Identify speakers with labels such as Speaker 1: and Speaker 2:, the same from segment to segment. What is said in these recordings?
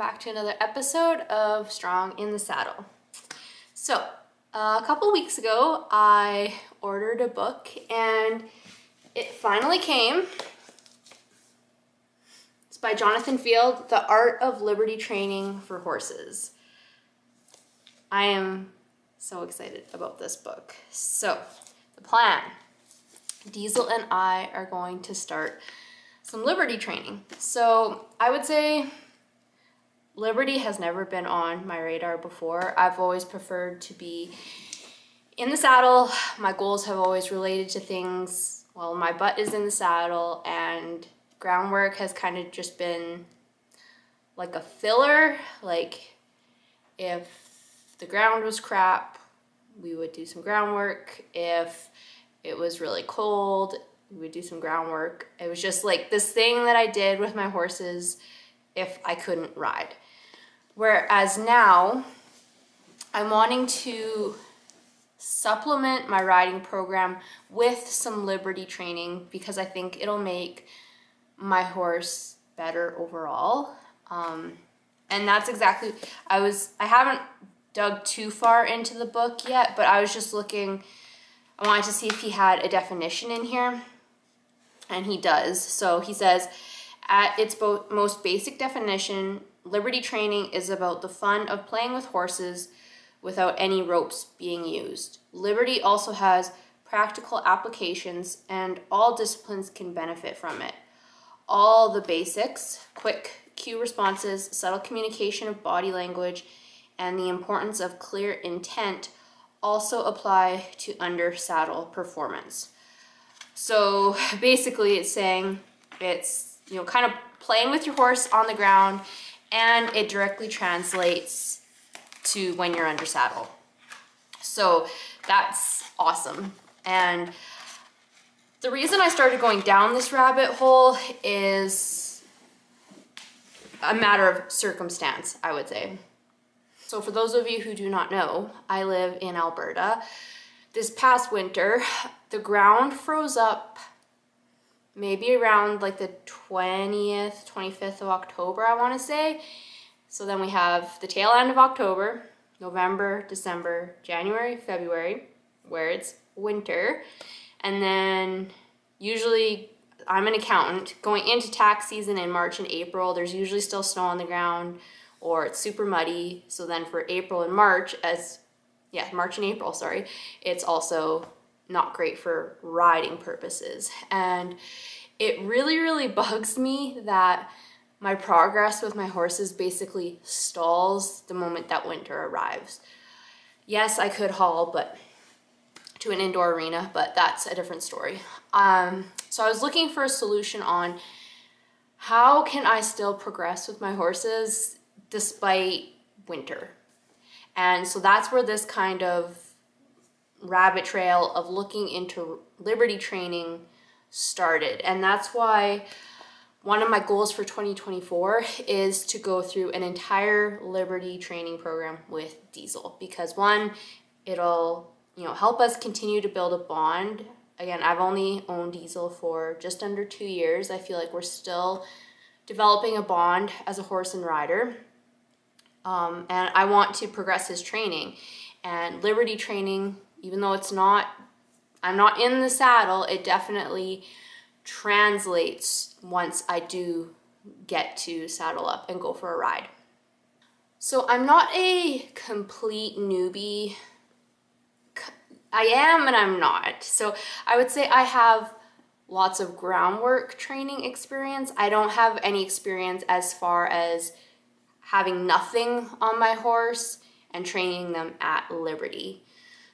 Speaker 1: back to another episode of Strong in the Saddle. So, a couple weeks ago, I ordered a book and it finally came. It's by Jonathan Field, The Art of Liberty Training for Horses. I am so excited about this book. So, the plan. Diesel and I are going to start some Liberty training. So, I would say Liberty has never been on my radar before. I've always preferred to be in the saddle. My goals have always related to things, well, my butt is in the saddle, and groundwork has kind of just been like a filler. Like, if the ground was crap, we would do some groundwork. If it was really cold, we would do some groundwork. It was just like this thing that I did with my horses if I couldn't ride. Whereas now, I'm wanting to supplement my riding program with some Liberty training because I think it'll make my horse better overall. And that's exactly, I haven't dug too far into the book yet, but I was just looking, I wanted to see if he had a definition in here, and he does. So he says, at its most basic definition, Liberty training is about the fun of playing with horses without any ropes being used. Liberty also has practical applications, and all disciplines can benefit from it. All the basics, quick cue responses, subtle communication of body language, and the importance of clear intent also apply to under saddle performance. So basically it's saying it's, you know, kind of playing with your horse on the ground, and it directly translates to when you're under saddle. So that's awesome. And the reason I started going down this rabbit hole is a matter of circumstance, I would say. So for those of you who do not know, I live in Alberta. This past winter, the ground froze up maybe around like the 20th, 25th of October, I want to say. So then we have the tail end of October, November, December, January, February, where it's winter. And then usually, I'm an accountant, going into tax season in March and April, there's usually still snow on the ground or it's super muddy. So then for April and March, March and April, sorry, it's also not great for riding purposes. And it really, really bugs me that my progress with my horses basically stalls the moment that winter arrives. Yes, I could haul, but to an indoor arena, but that's a different story. So I was looking for a solution on how can I still progress with my horses despite winter. And so that's where this kind of rabbit trail of looking into Liberty training started. And that's why one of my goals for 2024 is to go through an entire Liberty training program with Diesel, because one, it'll, you know, help us continue to build a bond. Again, I've only owned Diesel for just under 2 years. I feel like we're still developing a bond as a horse and rider. And I want to progress his training. And Liberty training, even though I'm not in the saddle, it definitely translates once I do get to saddle up and go for a ride. So I'm not a complete newbie. I am and I'm not. So I would say I have lots of groundwork training experience. I don't have any experience as far as having nothing on my horse and training them at Liberty.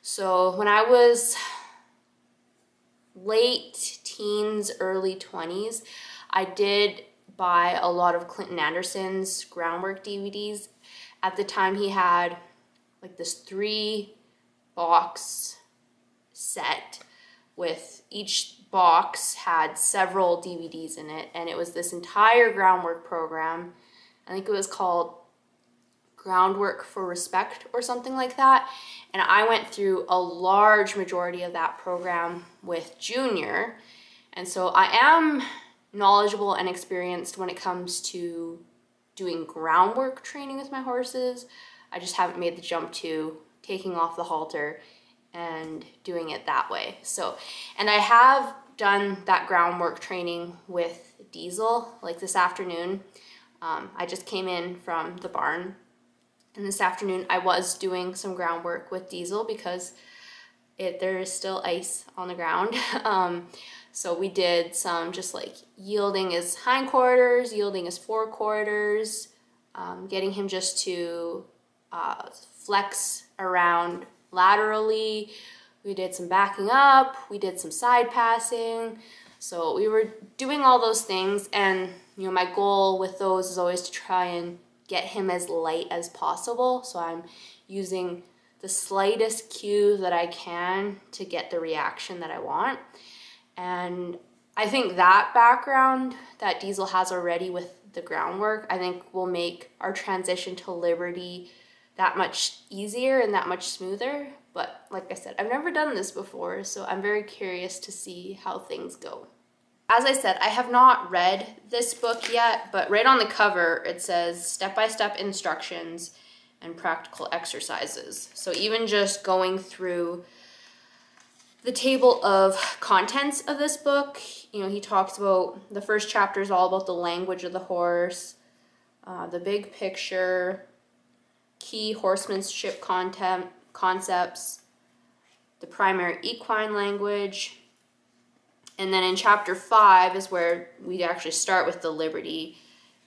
Speaker 1: So when I was late teens, early 20s, I did buy a lot of Clinton Anderson's groundwork DVDs. At the time, he had like this 3-box set with each box had several DVDs in it, and it was this entire groundwork program. I think it was called Groundwork for Respect or something like that. And I went through a large majority of that program with Junior. And so I am knowledgeable and experienced when it comes to doing groundwork training with my horses. I just haven't made the jump to taking off the halter and doing it that way. So, and I have done that groundwork training with Diesel, like this afternoon. I just came in from the barn, and this afternoon I was doing some groundwork with Diesel because there is still ice on the ground. So we did some just like yielding his hindquarters, yielding his forequarters, getting him just to flex around laterally. We did some backing up, we did some side passing. So we were doing all those things, and you know, my goal with those is always to try and get him as light as possible. So I'm using the slightest cue that I can to get the reaction that I want. And I think that background that Diesel has already with the groundwork, I think will make our transition to Liberty that much easier and that much smoother. But like I said, I've never done this before, so I'm very curious to see how things go. As I said, I have not read this book yet, but right on the cover it says step-by-step instructions and practical exercises. So even just going through the table of contents of this book, you know, he talks about, the first chapter is all about the language of the horse, the big picture, key horsemanship concepts, the primary equine language, and then in chapter 5 is where we actually start with the Liberty,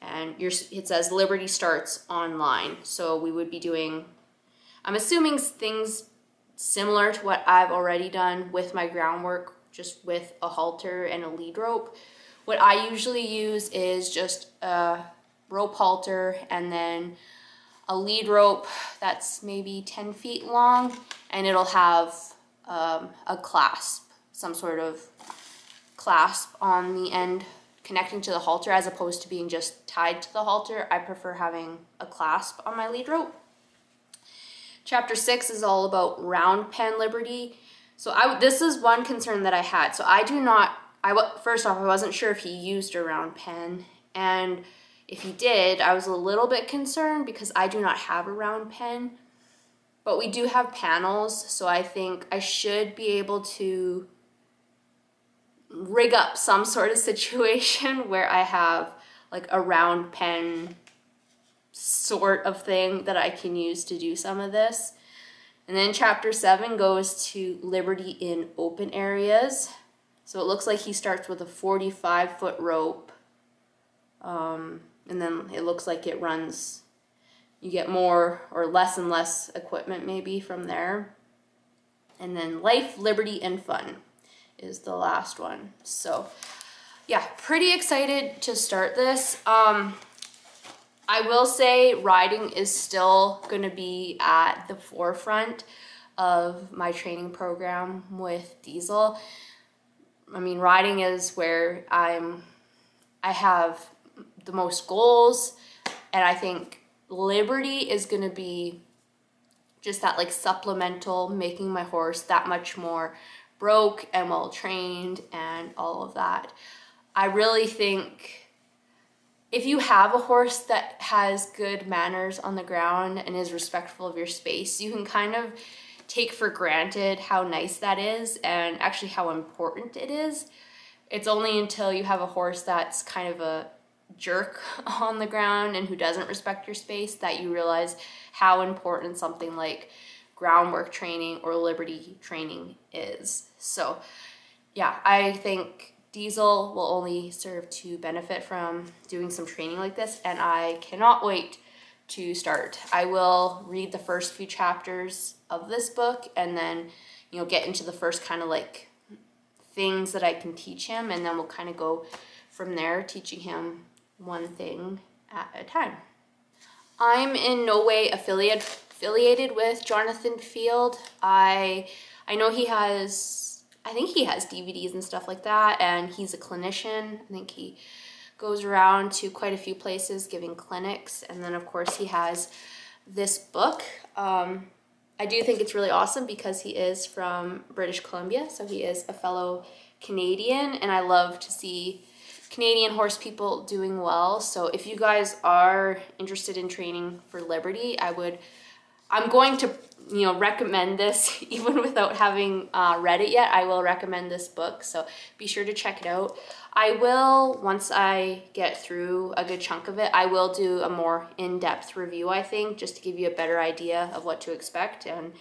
Speaker 1: and it says Liberty starts online. So we would be doing, I'm assuming, things similar to what I've already done with my groundwork, just with a halter and a lead rope. What I usually use is just a rope halter and then a lead rope that's maybe 10 feet long, and it'll have a clasp, some sort of clasp on the end connecting to the halter, as opposed to being just tied to the halter. I prefer having a clasp on my lead rope. Chapter 6 is all about round pen Liberty. So this is one concern that I had. So first off, I wasn't sure if he used a round pen, and if he did, I was a little bit concerned because I do not have a round pen, but we do have panels, so I think I should be able to rig up some sort of situation where I have like a round pen sort of thing that I can use to do some of this. And then chapter 7 goes to Liberty in open areas. So it looks like he starts with a 45-foot rope, and then it looks like it runs, you get more or less and less equipment maybe from there. And then Life, Liberty, and Fun is the last one. So yeah, pretty excited to start this. I will say riding is still going to be at the forefront of my training program with Diesel. I mean, riding is where I have the most goals, and I think Liberty is going to be just that like supplemental, making my horse that much more broke and well trained and all of that. I really think if you have a horse that has good manners on the ground and is respectful of your space, you can kind of take for granted how nice that is and actually how important it is. It's only until you have a horse that's kind of a jerk on the ground and who doesn't respect your space that you realize how important something like groundwork training or Liberty training is. So yeah, I think Diesel will only serve to benefit from doing some training like this, and I cannot wait to start. I will read the first few chapters of this book and then, you know, get into the first kind of like things that I can teach him, and then we'll kind of go from there, teaching him one thing at a time. I'm in no way affiliated with Jonathan Field. I know he has, I think he has DVDs and stuff like that, and he's a clinician. I think he goes around to quite a few places giving clinics, and then of course he has this book. I do think it's really awesome because he is from British Columbia, so he is a fellow Canadian, and I love to see Canadian horse people doing well. So if you guys are interested in training for Liberty, I'm going to, you know, recommend this even without having read it yet. I will recommend this book, so be sure to check it out. I will, once I get through a good chunk of it, I will do a more in-depth review, I think, just to give you a better idea of what to expect and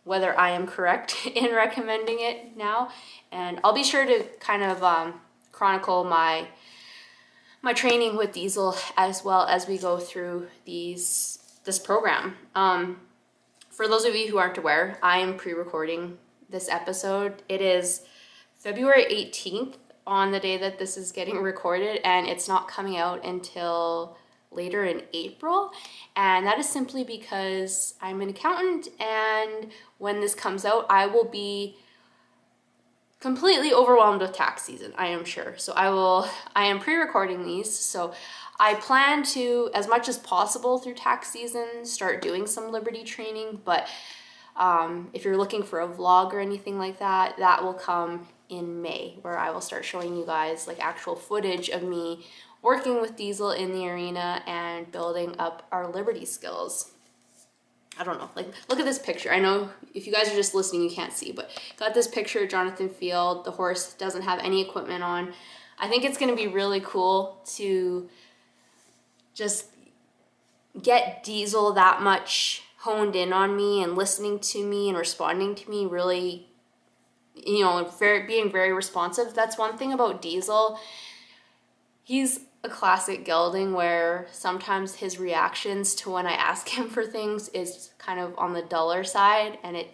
Speaker 1: whether I am correct in recommending it now. And I'll be sure to kind of chronicle my training with Diesel as well as we go through this program. For those of you who aren't aware, I am pre-recording this episode. It is February 18th on the day that this is getting recorded, and it's not coming out until later in April. And that is simply because I'm an accountant, and when this comes out, I will be completely overwhelmed with tax season, I am sure. So I am pre-recording these, so I plan to, as much as possible through tax season, start doing some Liberty training, but if you're looking for a vlog or anything like that, that will come in May, where I will start showing you guys like actual footage of me working with Diesel in the arena and building up our Liberty skills. I don't know, like, look at this picture. I know if you guys are just listening, you can't see, but got this picture of Jonathan Field. The horse doesn't have any equipment on. I think it's gonna be really cool to just get Diesel that much honed in on me and listening to me and responding to me, really, you know, being very responsive. That's one thing about Diesel. He's a classic gelding where sometimes his reactions to when I ask him for things is kind of on the duller side, and it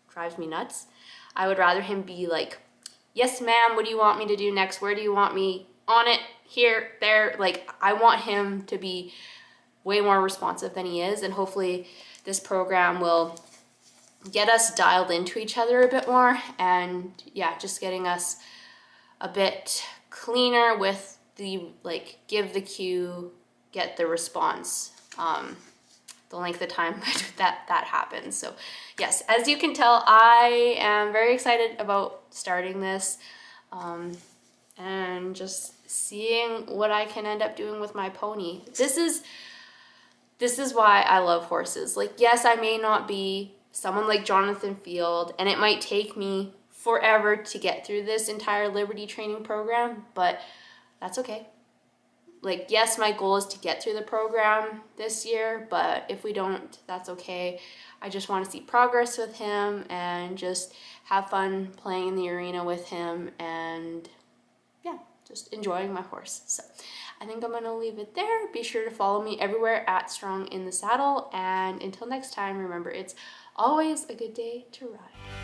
Speaker 1: drives me nuts. I would rather him be like, yes ma'am, what do you want me to do next? Where do you want me? On it, here, there. Like, I want him to be way more responsive than he is, and hopefully this program will get us dialed into each other a bit more, and yeah, just getting us a bit cleaner with the, like, give the cue, get the response, the length of time that happens. So yes, as you can tell, I am very excited about starting this, and just seeing what I can end up doing with my pony. This is why I love horses. Like, yes, I may not be someone like Jonathan Field, and it might take me forever to get through this entire Liberty training program, but that's okay. Like, yes, my goal is to get through the program this year, but if we don't, that's okay. I just want to see progress with him and just have fun playing in the arena with him, and yeah, just enjoying my horse. So I think I'm gonna leave it there. Be sure to follow me everywhere at Strong in the Saddle, and until next time, remember, it's always a good day to ride.